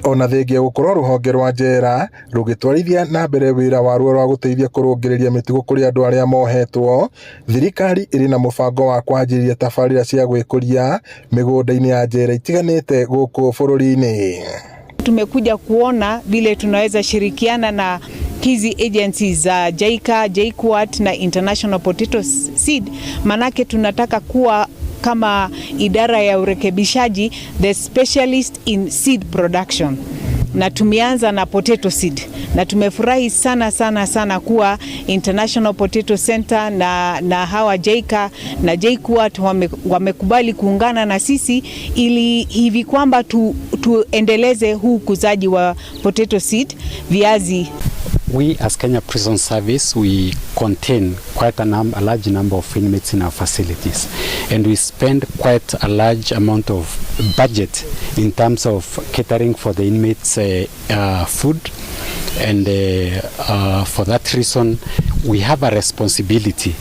Ona thengia gũkorwo rũhonge rwa Njera rũgĩtwarithia na mbere wĩra waruo rwa gũteithia kũrũngĩrĩria mĩtugo kũrĩ andũ arĩa mohetwo, thirikari ĩrĩ na mũbango wa kwanjĩrĩria tabarĩra cia gwĩkũria mĩgũnda-inĩ ya Njera itiganĩte gũkũ bũrũri-inĩ. Tumekuja kuona vile tunaweza shirikiana na hizi agencies za JICA, JKUAT na International Potato Seed, manake tunataka kuwa kama idara ya urekebishaji, the specialist in seed production. Na tumeanza na potato seed na tumefurahi sana kuwa International Potato Center na hawa JICA na JKUAT wamekubali kuungana na sisi ili hivi kwamba tuendeleze huu kuzaji wa potato seed, viazi. We as Kenya Prison Service, we contain quite a large number of inmates in our facilities, and we spend quite a large amount of budget in terms of catering for the inmates' food, and for that reason we have a responsibility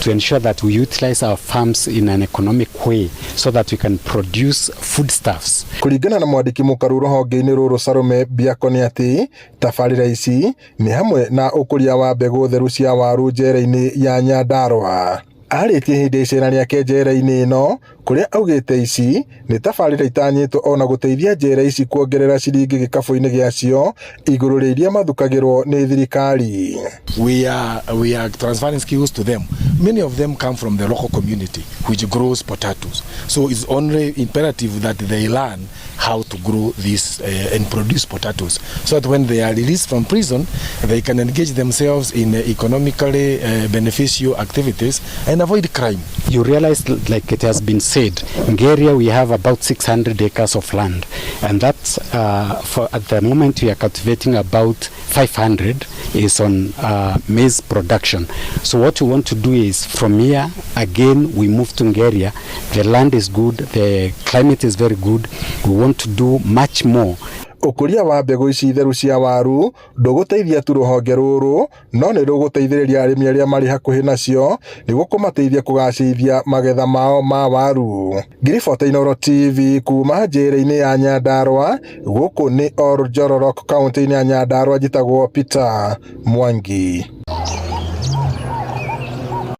to ensure that we utilize our farms in an economic way so that we can produce foodstuffs. Kũringana na mwandĩki mũkaru rũhonge-inĩ rũrũ Salome Biako nĩ atĩ tabarĩra ici nĩ hamwe na ũkũria wa mbegũ theru cia waru njera-inĩ ya Nyandarua. Arĩtie hĩndĩ icera rĩake njera-inĩ ĩno kũrĩa augĩte ici nĩ tabarĩra itanyĩtwo ona gũteithia njera ici kuongerera ciringi gĩkabũ-inĩ gĩacio igũrũ rĩa iria mathukagĩrwo nĩ thirikari. We are transferring skills to them. Many of them come from the local community which grows potatoes. So it's only imperative that they learn how to grow this and produce potatoes, so that when they are released from prison, they can engage themselves in economically beneficial activities and avoid crime. You realize, like it has been said, in Njera we have about 600 acres of land, and that's at the moment we are cultivating about 500 is on maize production. So what we want to do is from here again we move to Njera. The land is good, the climate is very good. We want to do much more. Ũkũria wa mbegũ ici theru cia waru ndũgũteithia tu rũhonge rũrũ, no nĩ rũgũteithĩrĩria arĩmi arĩa marĩ hakuhĩ nacio nĩguo kũmateithia kũgacĩrithia magetha mao ma waru. Ngiriboti Inooro TV kuma njera-inĩ ya Nyandarua, gũkũ nĩ Njororok kaunti-inĩ ya Nyandarua, njĩtagwo Peter Mwangi.